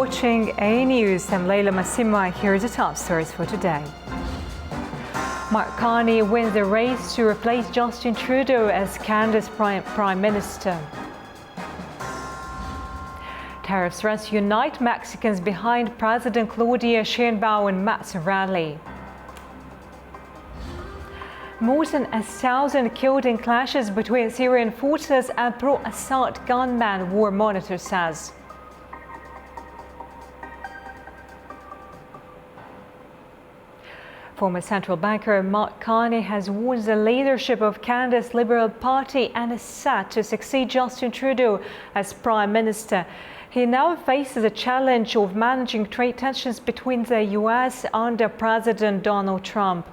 watching A News. I'm Leila Massima. Here are the top stories for today. Mark Carney wins the race to replace Justin Trudeau as Canada's Prime Minister. Tariff threats unite Mexicans behind President Claudia Sheinbaum and Matt's rally. More than 1,000 killed in clashes between Syrian forces and pro-Assad gunmen, War Monitor says. Former central banker Mark Carney has won the leadership of Canada's Liberal Party and is set to succeed Justin Trudeau as Prime Minister. He now faces a challenge of managing trade tensions between the US under President Donald Trump.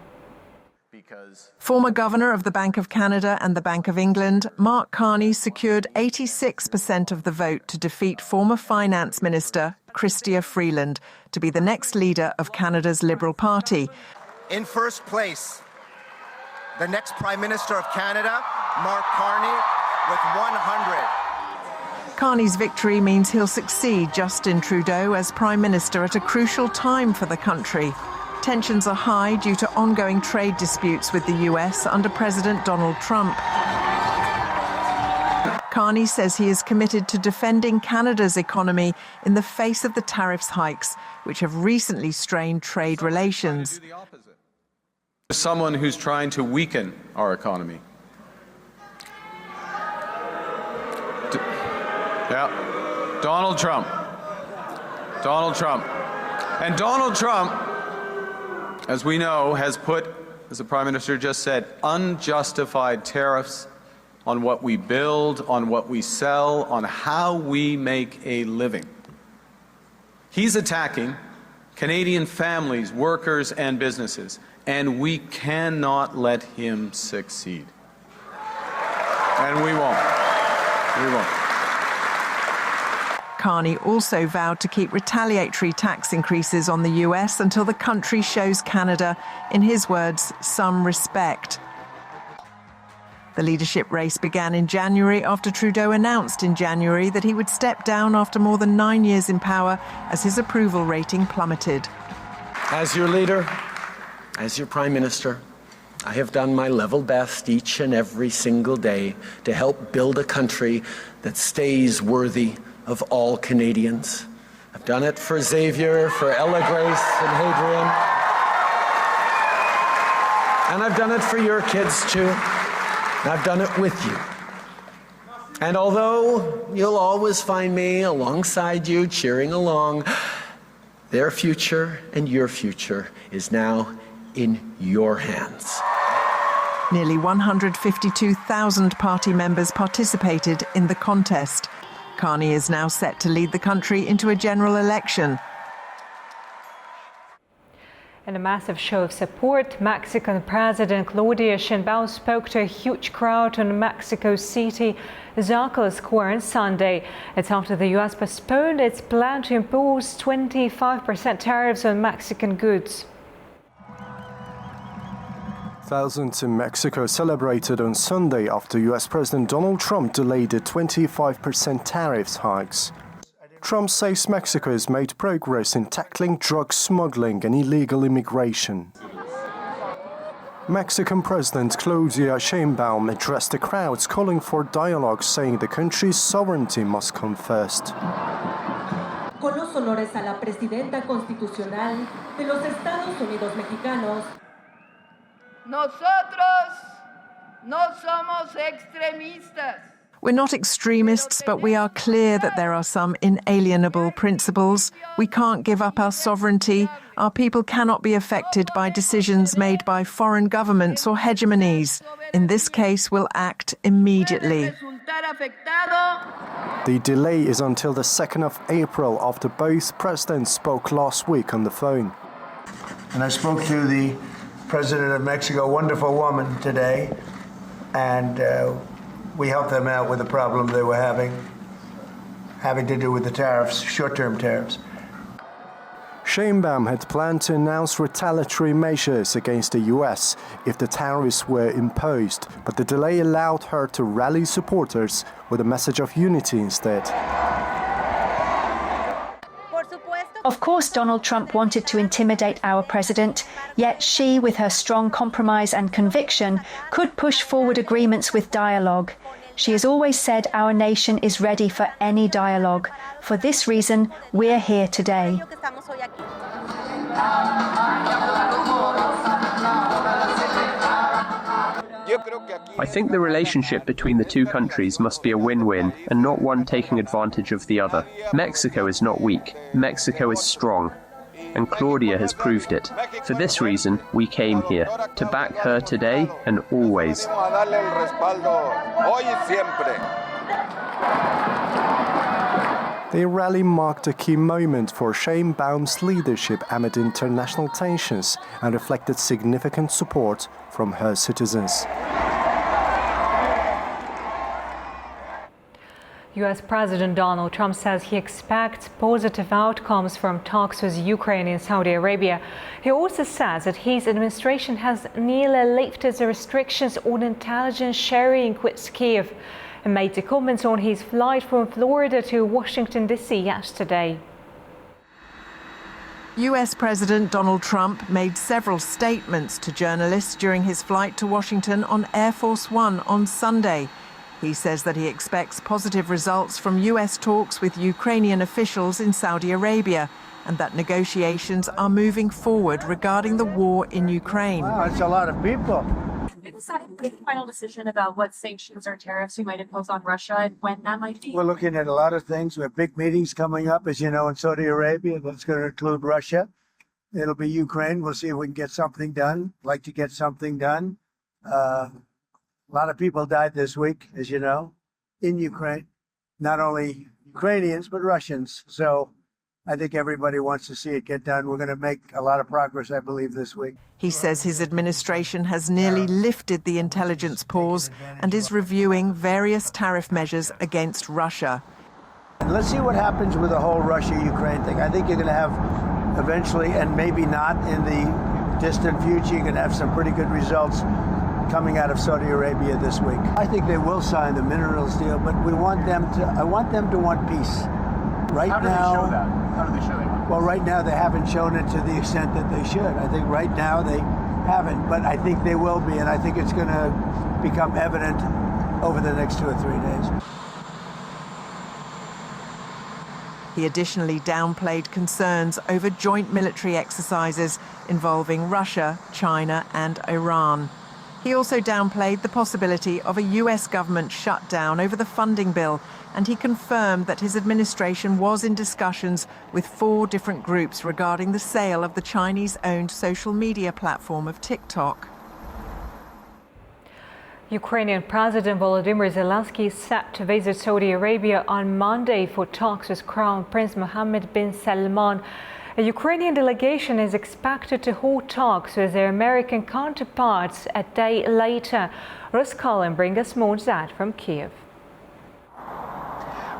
Former Governor of the Bank of Canada and the Bank of England, Mark Carney secured 86% of the vote to defeat former Finance Minister Chrystia Freeland to be the next leader of Canada's Liberal Party. In first place, the next Prime Minister of Canada, Mark Carney, with 100. Carney's victory means he'll succeed Justin Trudeau as Prime Minister at a crucial time for the country. Tensions are high due to ongoing trade disputes with the US under President Donald Trump. Carney says he is committed to defending Canada's economy in the face of the tariffs hikes, which have recently strained trade relations. Someone who's trying to weaken our economy. Donald Trump. And Donald Trump, as we know, has put, as the Prime Minister just said, unjustified tariffs on what we build, on what we sell, on how we make a living. He's attacking Canadian families, workers, and businesses, and we cannot let him succeed. And we won't. We won't. Carney also vowed to keep retaliatory tax increases on the US until the country shows Canada, in his words, some respect. The leadership race began in January after Trudeau announced in January that he would step down after more than 9 years in power as his approval rating plummeted. As your leader, as your Prime Minister, I have done my level best each and every single day to help build a country that stays worthy of all Canadians. I've done it for Xavier, for Ella Grace and Hadrian. And I've done it for your kids too. And I've done it with you. And although you'll always find me alongside you, cheering along, their future and your future is now in your hands. Nearly 152,000 party members participated in the contest. Carney is now set to lead the country into a general election. In a massive show of support, Mexican President Claudia Sheinbaum spoke to a huge crowd on Mexico City Zocalo Square on Sunday. It's after the U.S. postponed its plan to impose 25% tariffs on Mexican goods. Thousands in Mexico celebrated on Sunday after U.S. President Donald Trump delayed the 25% tariffs hikes. Trump says Mexico has made progress in tackling drug smuggling and illegal immigration. Mexican President Claudia Sheinbaum addressed the crowds calling for dialogue, saying the country's sovereignty must come first. Con los honores a la presidenta constitucional de los Estados Unidos mexicanos. Nosotros no somos extremistas. We're not extremists, but we are clear that there are some inalienable principles. We can't give up our sovereignty. Our people cannot be affected by decisions made by foreign governments or hegemonies. In this case, we'll act immediately. The delay is until the 2nd of April after both presidents spoke last week on the phone. And I spoke to the President of Mexico, a wonderful woman, today, and we helped them out with the problem they were having to do with the tariffs, short-term tariffs. Sheinbaum had planned to announce retaliatory measures against the US if the tariffs were imposed, but the delay allowed her to rally supporters with a message of unity instead. course, Donald Trump wanted to intimidate our president, yet she, with her strong compromise and conviction, could push forward agreements with dialogue. She has always said our nation is ready for any dialogue. For this reason, we're here today. I think the relationship between the two countries must be a win-win and not one taking advantage of the other. Mexico is not weak. Mexico is strong. And Claudia has proved it. For this reason, we came here, to back her today and always. The rally marked a key moment for Sheinbaum's leadership amid international tensions and reflected significant support from her citizens. U.S. President Donald Trump says he expects positive outcomes from talks with Ukraine and Saudi Arabia. He also says that his administration has nearly lifted the restrictions on intelligence sharing with Kyiv, and made the comments on his flight from Florida to Washington, D.C. yesterday. US President Donald Trump made several statements to journalists during his flight to Washington on Air Force One on Sunday. He says that he expects positive results from US talks with Ukrainian officials in Saudi Arabia, and that negotiations are moving forward regarding the war in Ukraine. Wow, that's a lot of people. Decided to make a final decision about what sanctions or tariffs we might impose on Russia and when that might be? We're looking at a lot of things. We have big meetings coming up, as you know, in Saudi Arabia. That's going to include Russia. It'll be Ukraine. We'll see if we can get something done. Like to get something done. A lot of people died this week, as you know, in Ukraine. Not only Ukrainians, but Russians. So I think everybody wants to see it get done. We're going to make a lot of progress, I believe, this week. He says his administration has nearly lifted the intelligence pause and is reviewing various tariff measures against Russia. And let's see what happens with the whole Russia-Ukraine thing. I think you're going to have eventually, and maybe not in the distant future, you're going to have some pretty good results coming out of Saudi Arabia this week. I think they will sign the minerals deal, but I want them to want peace. Right now, How do they show that? How do they show that? Well, right now they haven't shown it to the extent that they should. I think right now they haven't, but I think they will be, and I think it's going to become evident over the next 2 or 3 days. He additionally downplayed concerns over joint military exercises involving Russia, China, and Iran. He also downplayed the possibility of a US government shutdown over the funding bill, and he confirmed that his administration was in discussions with 4 different groups regarding the sale of the Chinese-owned social media platform of TikTok. Ukrainian President Volodymyr Zelensky is set to visit Saudi Arabia on Monday for talks with Crown Prince Mohammed bin Salman. A Ukrainian delegation is expected to hold talks with their American counterparts a day later. Russ Cullen brings us more on that from Kyiv.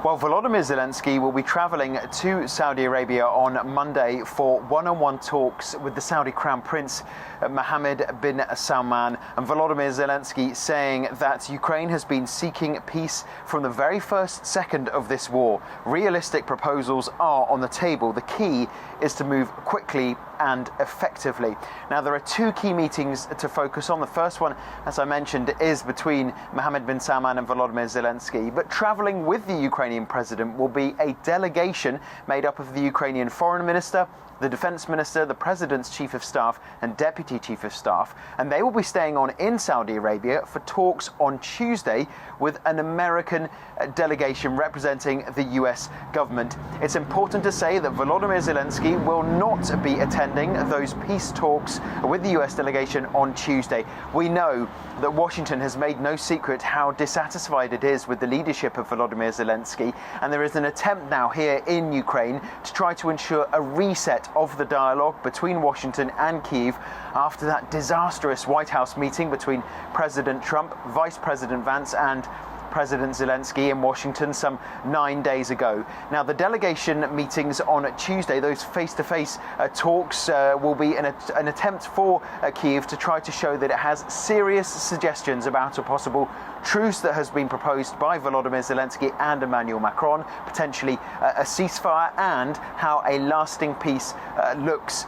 Well, Volodymyr Zelensky will be travelling to Saudi Arabia on Monday for one-on-one talks with the Saudi Crown Prince Mohammed bin Salman. And Volodymyr Zelensky saying that Ukraine has been seeking peace from the very first second of this war. Realistic proposals are on the table. The key is to move quickly and effectively. Now, there are 2 key meetings to focus on. The first one, as I mentioned, is between Mohammed bin Salman and Volodymyr Zelensky. But traveling with the Ukrainian president will be a delegation made up of the Ukrainian foreign minister, the defense minister, the president's chief of staff and deputy chief of staff, and they will be staying on in Saudi Arabia for talks on Tuesday with an American delegation representing the US government. It's important to say that Volodymyr Zelensky will not be attending those peace talks with the US delegation on Tuesday. We know that Washington has made no secret how dissatisfied it is with the leadership of Volodymyr Zelensky, and there is an attempt now here in Ukraine to try to ensure a reset of the dialogue between Washington and Kyiv after that disastrous White House meeting between President Trump, Vice President Vance and President Zelensky in Washington some 9 days ago. Now, the delegation meetings on Tuesday, those face-to-face talks, will be an attempt for Kyiv to try to show that it has serious suggestions about a possible truce that has been proposed by Volodymyr Zelensky and Emmanuel Macron, potentially a ceasefire, and how a lasting peace looks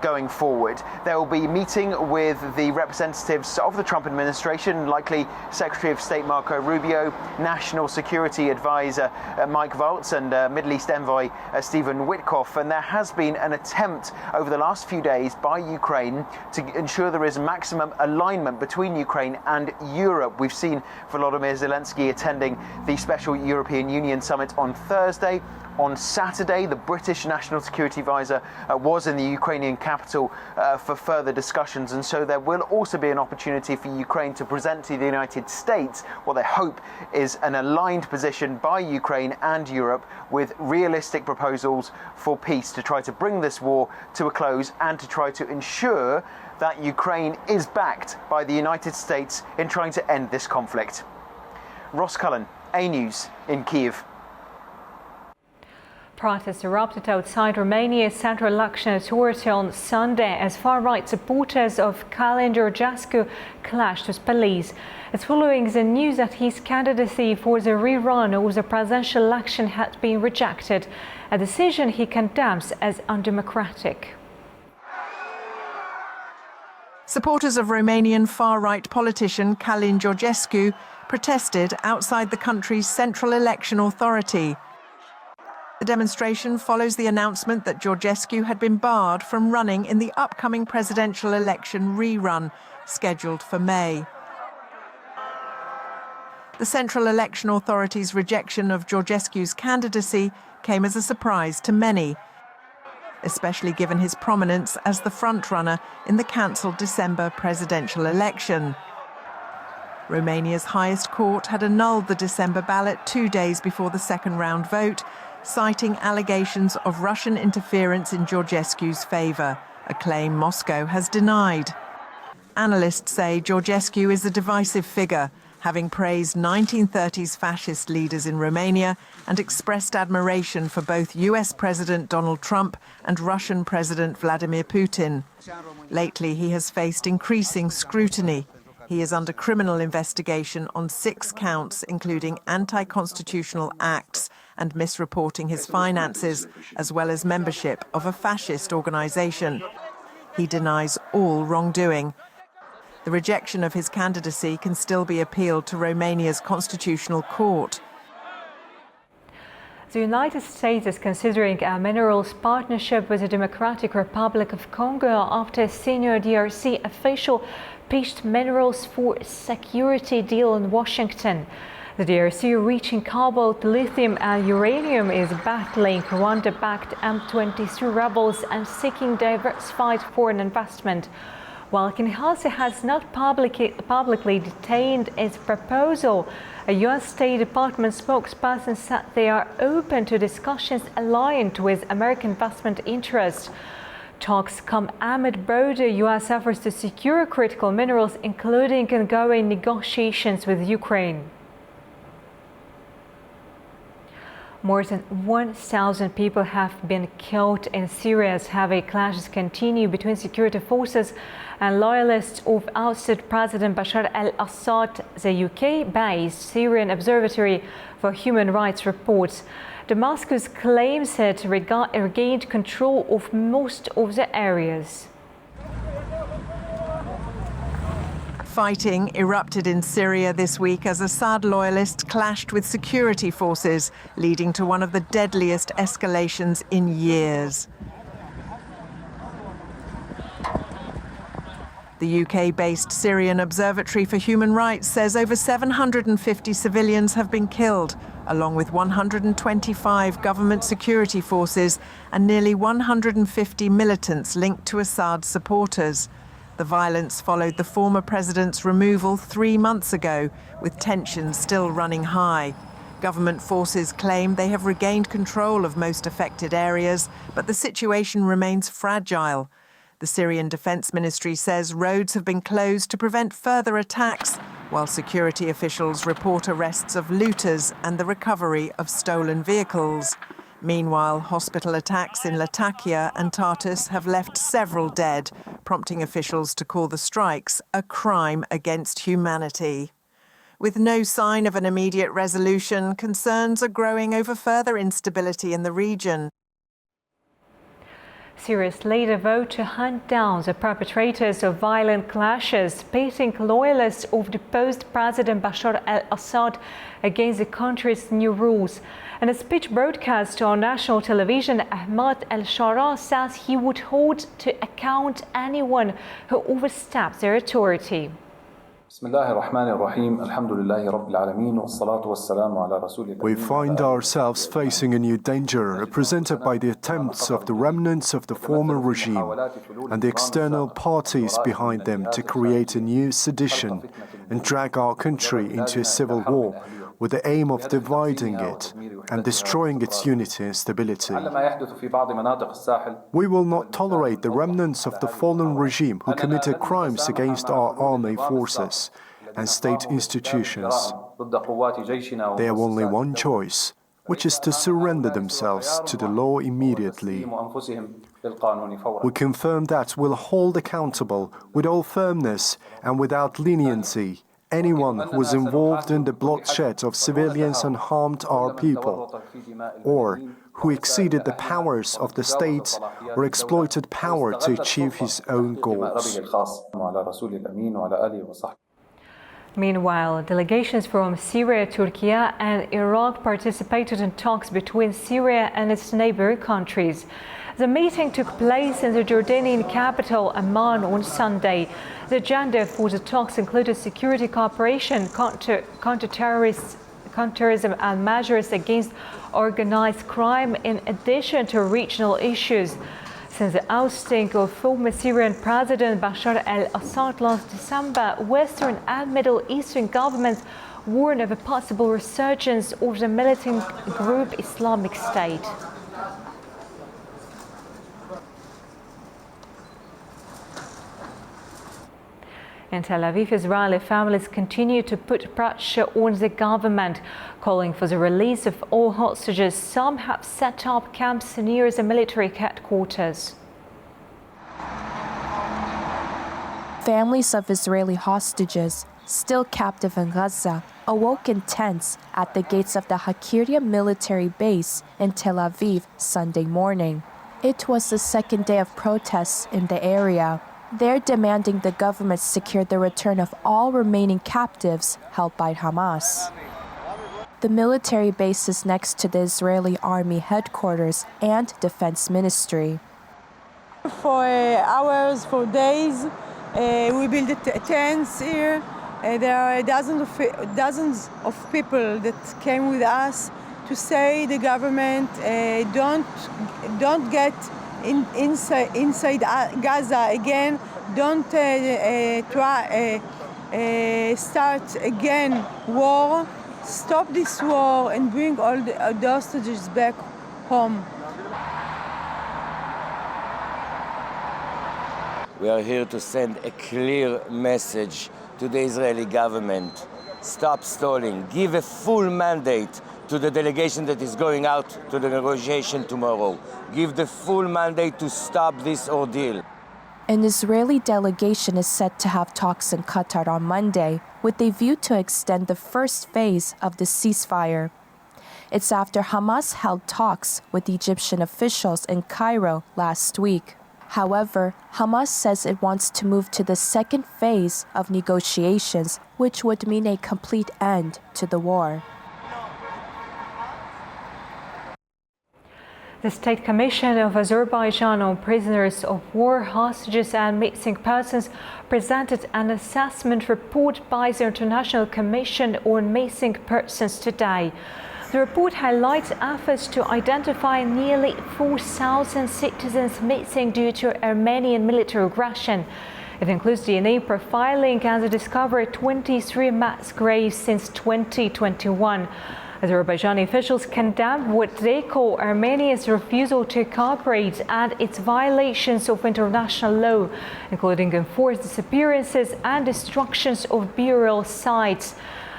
going forward. They will be meeting with the representatives of the Trump administration, likely Secretary of State Marco Rubio, National Security Advisor Mike Waltz, and Middle East Envoy Stephen Witkoff. And there has been an attempt over the last few days by Ukraine to ensure there is maximum alignment between Ukraine and Europe. We've seen Volodymyr Zelensky attending the Special European Union Summit on Thursday. On Saturday, the British National Security Advisor was in the Ukrainian capital for further discussions, and so there will also be an opportunity for Ukraine to present to the United States what they hope is an aligned position by Ukraine and Europe with realistic proposals for peace to try to bring this war to a close and to try to ensure that Ukraine is backed by the United States in trying to end this conflict. Ross Cullen, A News in Kyiv. Protests erupted outside Romania's Central Election Authority on Sunday as far-right supporters of Călin Georgescu clashed with police. It's following the news that his candidacy for the rerun of the presidential election had been rejected, a decision he condemns as undemocratic. Supporters of Romanian far-right politician Călin Georgescu protested outside the country's Central Election Authority. The demonstration follows the announcement that Georgescu had been barred from running in the upcoming presidential election rerun, scheduled for May. The Central Election Authority's rejection of Georgescu's candidacy came as a surprise to many, especially given his prominence as the frontrunner in the cancelled December presidential election. Romania's highest court had annulled the December ballot 2 days before the second round vote, citing allegations of Russian interference in Georgescu's favour, a claim Moscow has denied. Analysts say Georgescu is a divisive figure, having praised 1930s fascist leaders in Romania and expressed admiration for both US President Donald Trump and Russian President Vladimir Putin. Lately, he has faced increasing scrutiny. He is under criminal investigation on 6 counts, including anti-constitutional acts and misreporting his finances, as well as membership of a fascist organisation. He denies all wrongdoing. The rejection of his candidacy can still be appealed to Romania's Constitutional Court. The United States is considering a minerals partnership with the Democratic Republic of Congo after a senior DRC official pitched minerals for security deal in Washington. The DRC, reaching cobalt, lithium and uranium, is battling Rwanda-backed M23 rebels and seeking diversified foreign investment. While Kinshasa has not publicly detained its proposal, a U.S. State Department spokesperson said they are open to discussions aligned with American investment interests. Talks come amid broader U.S. efforts to secure critical minerals, including ongoing negotiations with Ukraine. More than 1,000 people have been killed in Syria as heavy clashes continue between security forces and loyalists of ousted President Bashar al-Assad, the UK-based Syrian Observatory for Human Rights reports. Damascus claims it regained control of most of the areas. Fighting erupted in Syria this week as Assad loyalists clashed with security forces, leading to one of the deadliest escalations in years. The UK-based Syrian Observatory for Human Rights says over 750 civilians have been killed, along with 125 government security forces and nearly 150 militants linked to Assad's supporters. The violence followed the former president's removal 3 months ago, with tensions still running high. Government forces claim they have regained control of most affected areas, but the situation remains fragile. The Syrian Defense Ministry says roads have been closed to prevent further attacks, while security officials report arrests of looters and the recovery of stolen vehicles. Meanwhile, hospital attacks in Latakia and Tartus have left several dead, prompting officials to call the strikes a crime against humanity. With no sign of an immediate resolution, concerns are growing over further instability in the region. Syria's later vote to hunt down the perpetrators of violent clashes, pitting loyalists of deposed President Bashar al-Assad against the country's new rules. In a speech broadcast on national television, Ahmad al-Shara says he would hold to account anyone who oversteps their authority. We find ourselves facing a new danger represented by the attempts of the remnants of the former regime and the external parties behind them to create a new sedition and drag our country into a civil war with the aim of dividing it and destroying its unity and stability. We will not tolerate the remnants of the fallen regime who committed crimes against our army forces and state institutions. They have only one choice, which is to surrender themselves to the law immediately. We confirm that we'll hold accountable with all firmness and without leniency anyone who was involved in the bloodshed of civilians and harmed our people, or who exceeded the powers of the state or exploited power to achieve his own goals. Meanwhile, delegations from Syria, Turkey and Iraq participated in talks between Syria and its neighboring countries. The meeting took place in the Jordanian capital, Amman, on Sunday. The agenda for the talks included security cooperation, counterterrorism and measures against organized crime, in addition to regional issues. Since the ousting of former Syrian President Bashar al-Assad last December, Western and Middle Eastern governments warned of a possible resurgence of the militant group Islamic State. In Tel Aviv, Israeli families continue to put pressure on the government, calling for the release of all hostages. Some have set up camps near the military headquarters. Families of Israeli hostages, still captive in Gaza, awoke in tents at the gates of the Hakiria military base in Tel Aviv Sunday morning. It was the second day of protests in the area. They're demanding the government secure the return of all remaining captives held by Hamas. The military base is next to the Israeli army headquarters and defense ministry. For hours, for days, we built tents here. There are dozens of people that came with us to say the government don't get inside Gaza again. Don't start again war. Stop this war and bring all the hostages back home. We are here to send a clear message to the Israeli government. Stop stalling. Give a full mandate to the delegation that is going out to the negotiation tomorrow. Give the full mandate to stop this ordeal. An Israeli delegation is set to have talks in Qatar on Monday, with a view to extend the first phase of the ceasefire. It's after Hamas held talks with Egyptian officials in Cairo last week. However, Hamas says it wants to move to the second phase of negotiations, which would mean a complete end to the war. The State Commission of Azerbaijan on Prisoners of War, Hostages and Missing Persons presented an assessment report by the International Commission on Missing Persons today. The report highlights efforts to identify nearly 4,000 citizens missing due to Armenian military aggression. It includes DNA profiling and the discovery of 23 mass graves since 2021. Azerbaijani officials condemned what they call Armenia's refusal to cooperate and its violations of international law, including enforced disappearances and destructions of burial sites.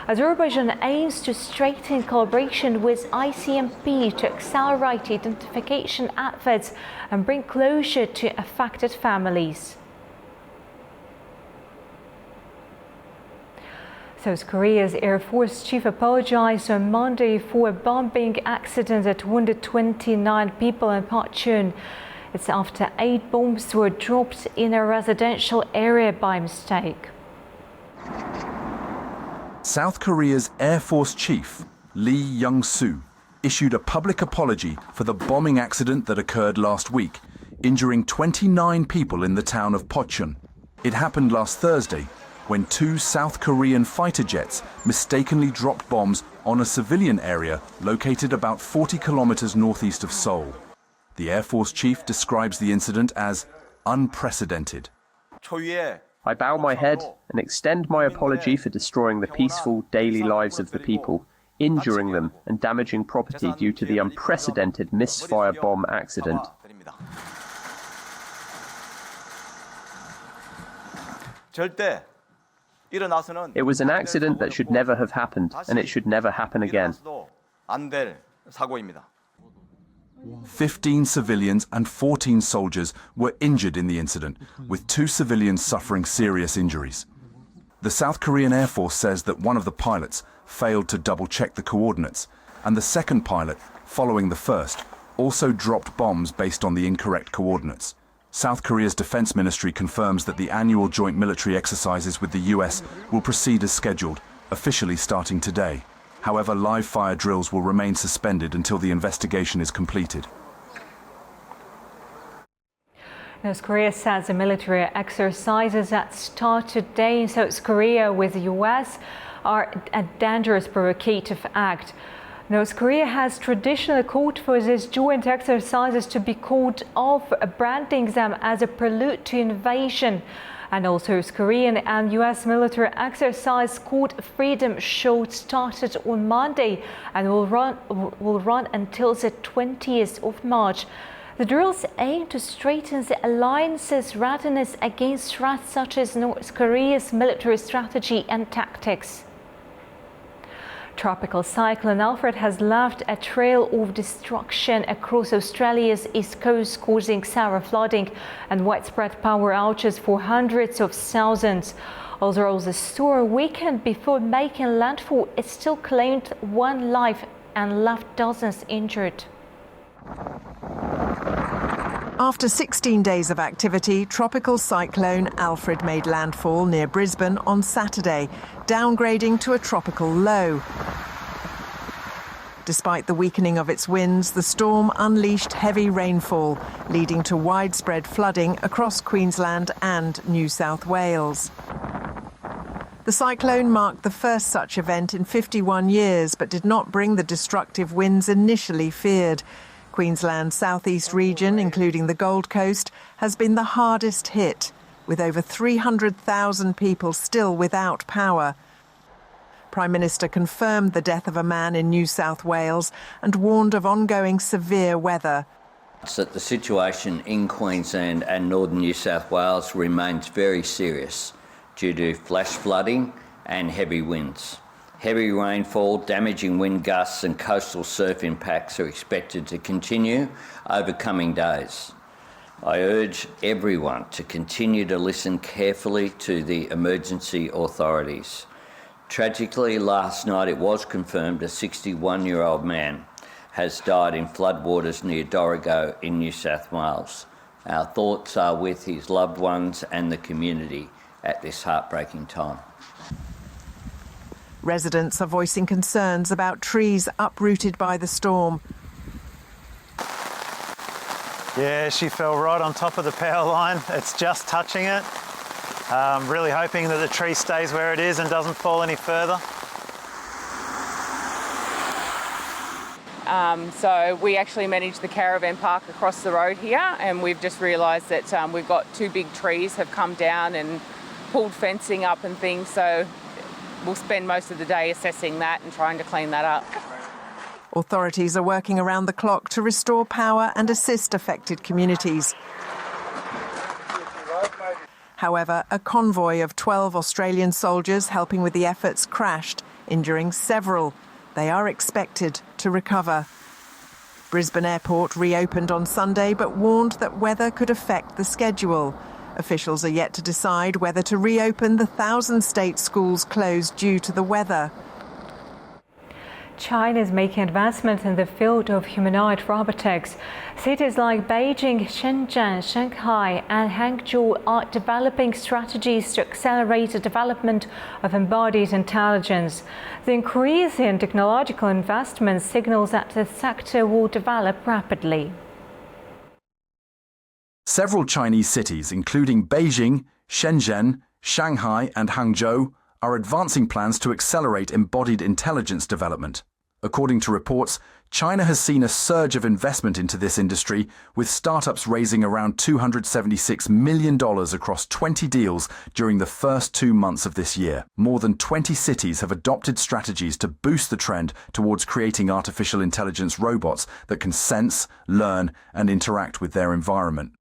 Azerbaijan aims to strengthen collaboration with ICMP to accelerate identification efforts and bring closure to affected families. South Korea's Air Force chief apologized on Monday for a bombing accident that wounded 29 people in Pocheon. It's after 8 bombs were dropped in a residential area by mistake. South Korea's Air Force chief, Lee Young-soo, issued a public apology for the bombing accident that occurred last week, injuring 29 people in the town of Pocheon. It happened last Thursday, when 2 South Korean fighter jets mistakenly dropped bombs on a civilian area located about 40 kilometers northeast of Seoul. The Air Force chief describes the incident as unprecedented. I bow my head and extend my apology for destroying the peaceful daily lives of the people, injuring them and damaging property due to the unprecedented misfire bomb accident. It was an accident that should never have happened, and it should never happen again. 15 civilians and 14 soldiers were injured in the incident, with 2 civilians suffering serious injuries. The South Korean Air Force says that one of the pilots failed to double-check the coordinates, and the second pilot, following the first, also dropped bombs based on the incorrect coordinates. South Korea's defense ministry confirms that the annual joint military exercises with the US will proceed as scheduled, officially starting today. However, live fire drills will remain suspended until the investigation is completed. North Korea says the military exercises that start today in South Korea with the US are a dangerous provocative act. North Korea has traditionally called for these joint exercises to be called off, branding them as a prelude to invasion. And also, South Korean and US military exercise called Freedom Show started on Monday and will run until the 20th of March. The drills aim to strengthen the alliance's readiness against threats such as North Korea's military strategy and tactics. Tropical cyclone Alfred has left a trail of destruction across Australia's east coast, causing severe flooding and widespread power outages for hundreds of thousands. Although the storm weakened before making landfall, it still claimed 1 life and left dozens injured. After 16 days of activity, tropical cyclone Alfred made landfall near Brisbane on Saturday, downgrading to a tropical low. Despite the weakening of its winds, the storm unleashed heavy rainfall, leading to widespread flooding across Queensland and New South Wales. The cyclone marked the first such event in 51 years, but did not bring the destructive winds initially feared. Queensland's southeast region, including the Gold Coast, has been the hardest hit, with over 300,000 people still without power. Prime Minister confirmed the death of a man in New South Wales and warned of ongoing severe weather. That the situation in Queensland and northern New South Wales remains very serious due to flash flooding and heavy winds. Heavy rainfall, damaging wind gusts and coastal surf impacts are expected to continue over coming days. I urge everyone to continue to listen carefully to the emergency authorities. Tragically, last night it was confirmed a 61-year-old man has died in floodwaters near Dorrigo in New South Wales. Our thoughts are with his loved ones and the community at this heartbreaking time. Residents are voicing concerns about trees uprooted by the storm. Yeah, she fell right on top of the power line. It's just touching it. Really hoping that the tree stays where it is and doesn't fall any further. So we actually manage the caravan park across the road here, and we've just realised that we've got 2 big trees have come down and pulled fencing up and things, so we'll spend most of the day assessing that and trying to clean that up. Authorities are working around the clock to restore power and assist affected communities. However, a convoy of 12 Australian soldiers helping with the efforts crashed, injuring several. They are expected to recover. Brisbane Airport reopened on Sunday but warned that weather could affect the schedule. Officials are yet to decide whether to reopen the 1,000-state schools closed due to the weather. China is making advancements in the field of humanoid robotics. Cities like Beijing, Shenzhen, Shanghai and Hangzhou are developing strategies to accelerate the development of embodied intelligence. The increase in technological investment signals that the sector will develop rapidly. Several Chinese cities, including Beijing, Shenzhen, Shanghai and Hangzhou, are advancing plans to accelerate embodied intelligence development. According to reports, China has seen a surge of investment into this industry, with startups raising around $276 million across 20 deals during the first 2 months of this year. More than 20 cities have adopted strategies to boost the trend towards creating artificial intelligence robots that can sense, learn, and interact with their environment.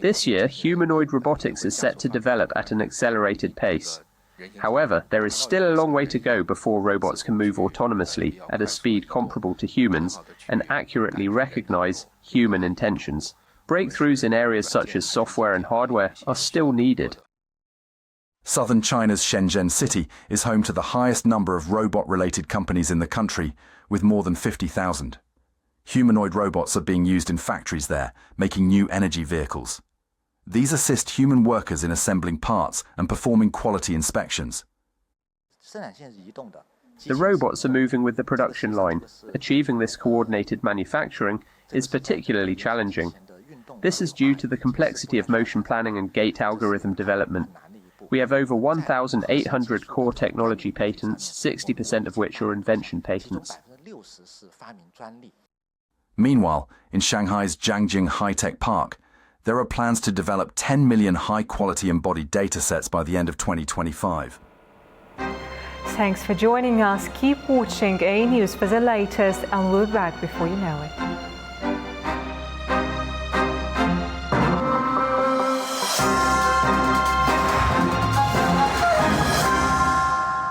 This year, humanoid robotics is set to develop at an accelerated pace. However, there is still a long way to go before robots can move autonomously at a speed comparable to humans and accurately recognize human intentions. Breakthroughs in areas such as software and hardware are still needed. Southern China's Shenzhen city is home to the highest number of robot-related companies in the country, with more than 50,000. Humanoid robots are being used in factories there, making new energy vehicles. These assist human workers in assembling parts and performing quality inspections. The robots are moving with the production line. Achieving this coordinated manufacturing is particularly challenging. This is due to the complexity of motion planning and gate algorithm development. We have over 1,800 core technology patents, 60% of which are invention patents. Meanwhile, in Shanghai's Jiangjing High-Tech Park, there are plans to develop 10 million high-quality embodied datasets by the end of 2025. Thanks for joining us. Keep watching A News for the latest, and we'll be back before you know it.